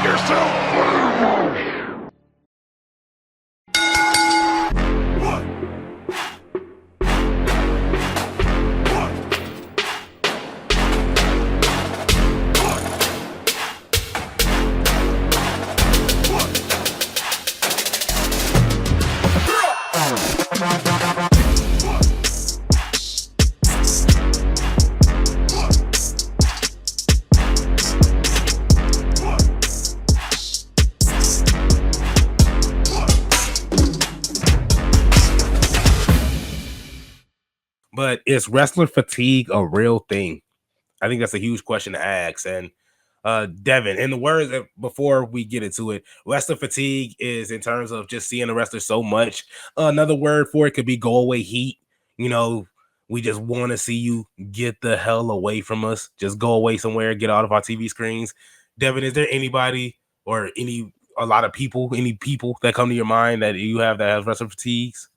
yourself. But is wrestler fatigue a real thing? I think that's a huge question to ask. And Devin, in the words before we get into it, wrestler fatigue is in terms of just seeing the wrestler so much. Another word for it could be go away heat. You know, we just want to see you get the hell away from us. Just go away somewhere, get out of our TV screens. Devin, is there anybody or a lot of people, any people that come to your mind that you have that has wrestler fatigues?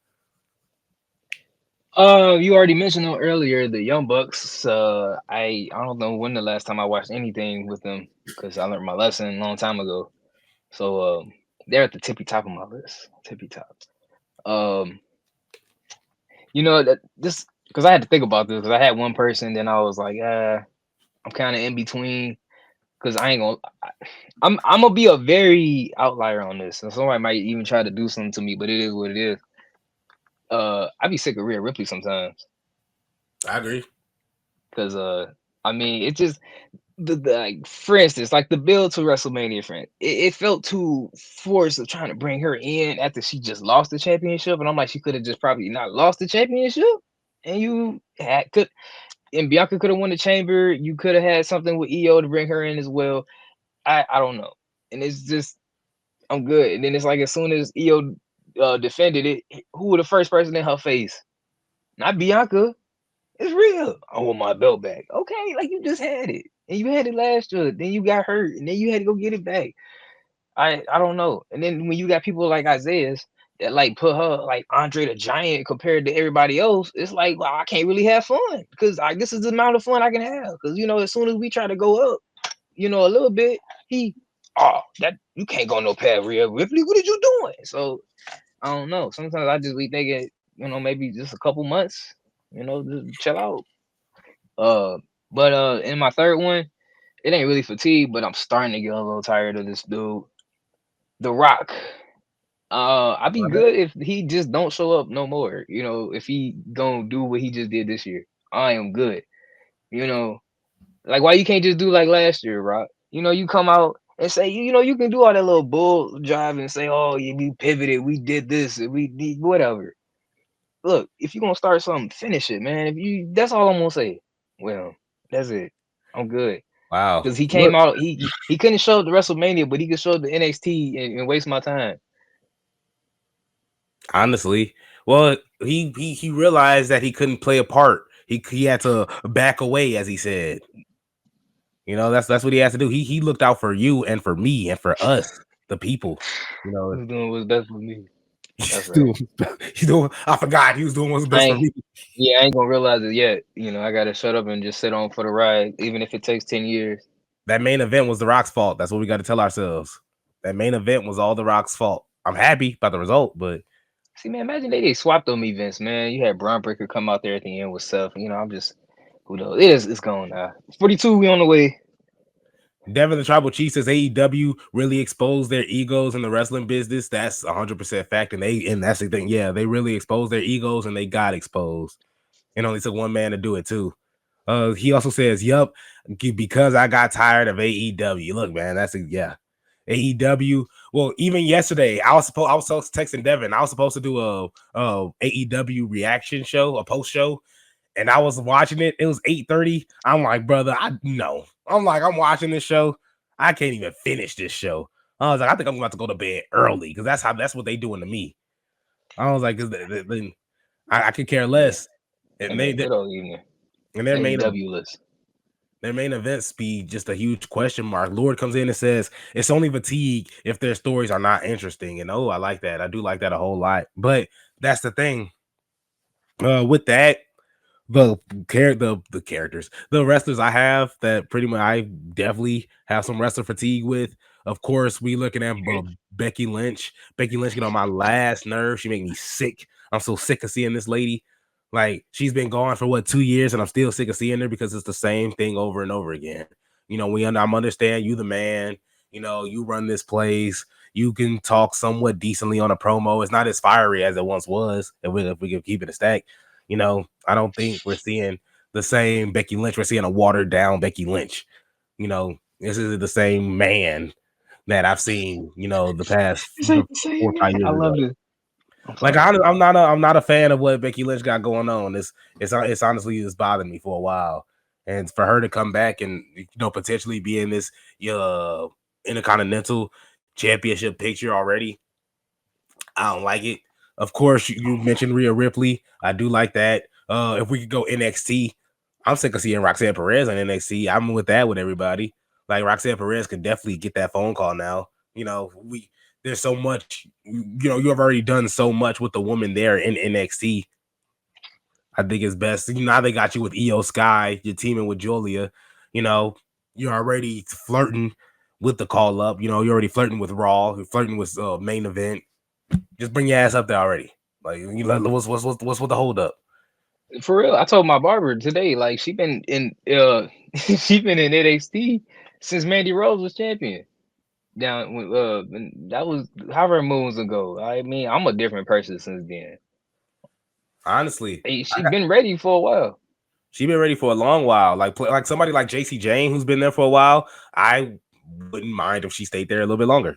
You already mentioned them earlier, the Young Bucks. I don't know when the last time I watched anything with them because I learned my lesson a long time ago. So they're at the tippy top of my list. Tippy top. Um, that this because I had to think about this because I had one person, then I was like, I'm kind of in between because I ain't gonna. I'm gonna be a very outlier on this, and somebody might even try to do something to me, but it is what it is. I be sick of Rhea Ripley sometimes. I agree. Because I mean, it just the like for instance, like the build to WrestleMania, friend, it felt too forced of trying to bring her in after she just lost the championship, and I'm like, she could have just probably not lost the championship, and you had could and Bianca could have won the chamber. You could have had something with EO to bring her in as well. I don't know, and it's just I'm good. And then it's like as soon as EO defended it, who was the first person in her face? Not Bianca. It's real. I want my belt back. Okay, like you just had it. And you had it last year. Then you got hurt. And then you had to go get it back. I don't know. And then when you got people like Isaiah's that like put her like Andre the Giant compared to everybody else, it's like, well, I can't really have fun. Because this is the amount of fun I can have. Because as soon as we try to go up, a little bit, that you can't go no past Rhea Ripley. What are you doing? So I don't know. Sometimes I just be thinking, maybe just a couple months, just chill out. But in my third one, it ain't really fatigue, but I'm starting to get a little tired of this dude, The Rock. I'd be good if he just don't show up no more. If he gonna do what he just did this year, I am good. Like why you can't just do like last year, Rock? You come out and say, you can do all that little bull drive and say, oh, yeah, we pivoted, we did this, and we did whatever. Look, if you gonna start something, finish it, man. That's all I'm gonna say. Well, that's it. I'm good. Wow. Because he Look, came out, he couldn't show up the WrestleMania, but he could show up the NXT and waste my time. honestly, well, he realized that he couldn't play a part. He had to back away, as he said. That's what he has to do. He looked out for you and for me and for us, the people. He was doing what's best for me. That's right. I forgot he was doing what's best for me. I ain't gonna realize it yet. I gotta shut up and just sit on for the ride, even if it takes 10 years. That main event was The Rock's fault. That's what we got to tell ourselves. That main event was all The Rock's fault. I'm happy about the result, but see, man, imagine they swapped them events, man. You had Braun Breaker come out there at the end with Seth. I'm just who knows. It's going now. 42, we on the way. Devin the Tribal Chief says AEW really exposed their egos in the wrestling business. That's 100% fact, and that's the thing. Yeah, they really exposed their egos, and they got exposed. It only took one man to do it too. He also says, "Yup, because I got tired of AEW." Look, man, AEW. Well, even yesterday, I was texting Devin. I was supposed to do a AEW reaction show, a post show, and I was watching it. It was 8:30. I'm like, brother, I'm watching this show. I can't even finish this show. I was like, I think I'm about to go to bed early because that's what they doing to me. I was like, because I could care less. And their main events be just a huge question mark. Lord comes in and says it's only fatigue if their stories are not interesting. And I like that. I do like that a whole lot. But that's the thing. With that, the characters, the wrestlers I have that pretty much I definitely have some wrestler fatigue with. Of course, we looking at Becky Lynch. Becky Lynch get on my last nerve. She make me sick. I'm so sick of seeing this lady. Like she's been gone for what 2 years, and I'm still sick of seeing her because it's the same thing over and over again. I'm understand you the man. You run this place. You can talk somewhat decently on a promo. It's not as fiery as it once was. If we can keep it a stack, I don't think we're seeing the same Becky Lynch. We're seeing a watered down Becky Lynch. This is the same man that I've seen, the past This ain't the four same, or 5 man. years I ago. love it. I'm Like sorry. I'm not a fan of what Becky Lynch got going on. It's honestly just bothered me for a while, and for her to come back and potentially be in this intercontinental championship picture already, I don't like it. Of course, you mentioned Rhea Ripley. I do like that. If we could go NXT, I'm sick of seeing Roxanne Perez on NXT. I'm with that with everybody. Like Roxanne Perez could definitely get that phone call now. There's so much. You have already done so much with the woman there in NXT. I think it's best. Now they got you with Io Sky. You're teaming with Julia. You're already flirting with the call up. You're already flirting with Raw. You're flirting with main event. Just bring your ass up there already. Like, what's with the hold up? For real, I told my barber today, like she been in she been in NXT since Mandy Rose was champion. Down when and that was however moons ago. I mean, I'm a different person since then. Honestly, Hey, she been ready for a while. she been ready for a long while. Like somebody like JC Jane who's been there for a while. I wouldn't mind if she stayed there a little bit longer.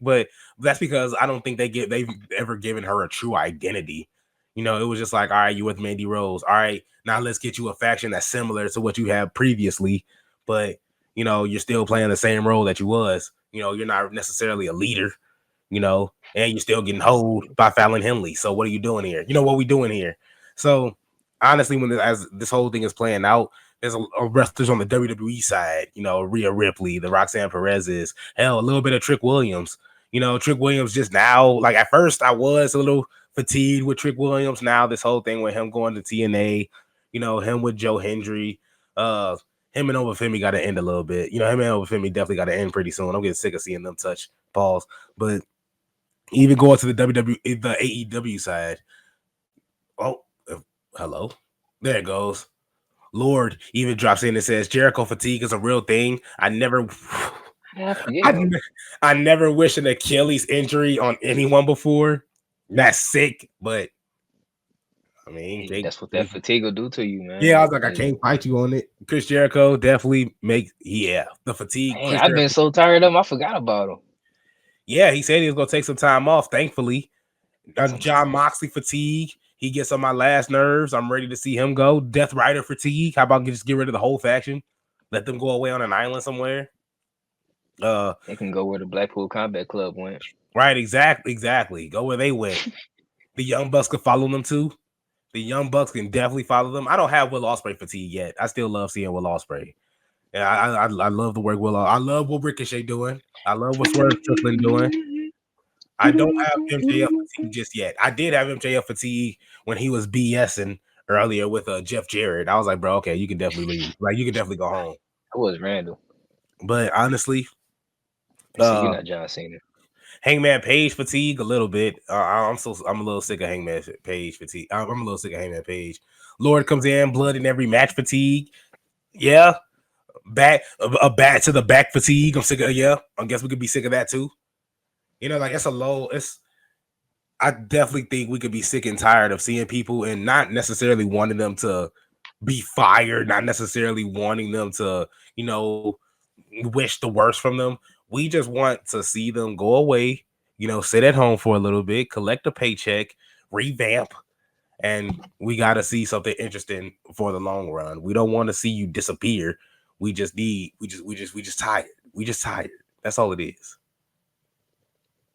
But that's because I don't think they've ever given her a true identity. It was just like, all right, you with Mandy Rose. All right, now let's get you a faction that's similar to what you had previously, but you're still playing the same role that you was. You're not necessarily a leader, and you're still getting hold by Fallon Henley. So what are you doing here? What we doing here? So honestly, as this whole thing is playing out, there's a wrestlers on the WWE side, Rhea Ripley, the Roxanne Perez's, hell, a little bit of Trick Williams. Trick Williams just now, like at first I was a little fatigued with Trick Williams. Now this whole thing with him going to TNA, him with Joe Hendry, him and Overfemi got to end a little bit. Him and Overfemi definitely got to end pretty soon. I'm getting sick of seeing them touch balls. But even going to the the AEW side, oh, hello, there it goes. Lord even drops in and says Jericho fatigue is a real thing. I never, I forget. I never wish an Achilles injury on anyone before. That's sick, but I mean, That's what that fatigue will do to you, yeah, I was man. like, I can't fight you on it. Chris Jericho definitely the fatigue. Man, Chris I've been Jericho, so tired of him. I forgot about him. yeah, he said he was gonna take some time off. Thankfully, That's a John Moxley fatigue. He gets on my last nerves. I'm ready to see him go. Death Rider fatigue. How about just get rid of the whole faction? Let them go away on an island somewhere. They can go where the Blackpool Combat Club went. Right, exactly. Go where they went. The Young Bucks can follow them too. The Young Bucks can definitely follow them. I don't have Will Ospreay fatigue yet. I still love seeing Will Ospreay. Yeah, I love the work Will. I love what Ricochet doing. I love what Swerve Strickland doing. I don't have MJF fatigue just yet. I did have MJF fatigue when he was BSing earlier with Jeff Jarrett. I was like, bro, okay, you can definitely leave. Like, you can definitely go home. That was Randall. But honestly, He said, "You're uh, not John Cena." Hangman Page fatigue a little bit. I'm a little sick of Hangman Page fatigue. I'm a little sick of Hangman Page. Lord comes in, blood in every match fatigue. Yeah, back a bat to the back fatigue. I'm sick of I guess we could be sick of that too. Like it's a low. I definitely think we could be sick and tired of seeing people and not necessarily wanting them to be fired, not necessarily wanting them to, wish the worst from them. We just want to see them go away, sit at home for a little bit, collect a paycheck, revamp, and we got to see something interesting for the long run. We don't want to see you disappear. We just tired. We just tired. That's all it is.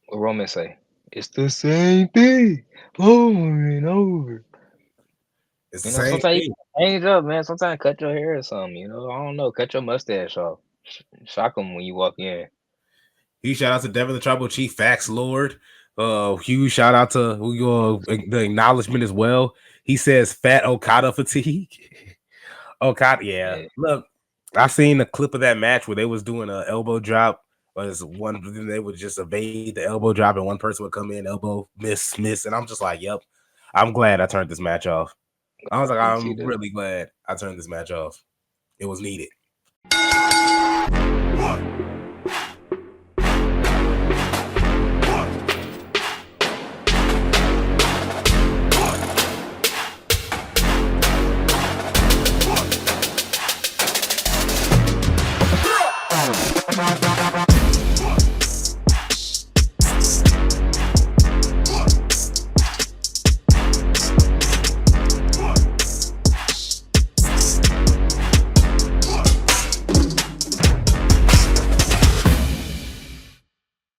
What Roman say? It's the same thing over and over. It's the same Sometimes you thing. change up, man. Sometimes cut your hair or something. I don't know. Cut your mustache off. Shock them when you walk in. Huge shout out to Devin the Tribal Chief, Facts Lord. Huge shout out to the acknowledgement as well. He says fat Okada fatigue. Okada, yeah. Yeah. Look, I seen the clip of that match where they was doing a elbow drop was one. Then they would just evade the elbow drop, and one person would come in, elbow miss, and I'm just like, yep. I'm glad I turned this match off. I was like, Me too, I'm though. really glad I turned this match off. It was needed.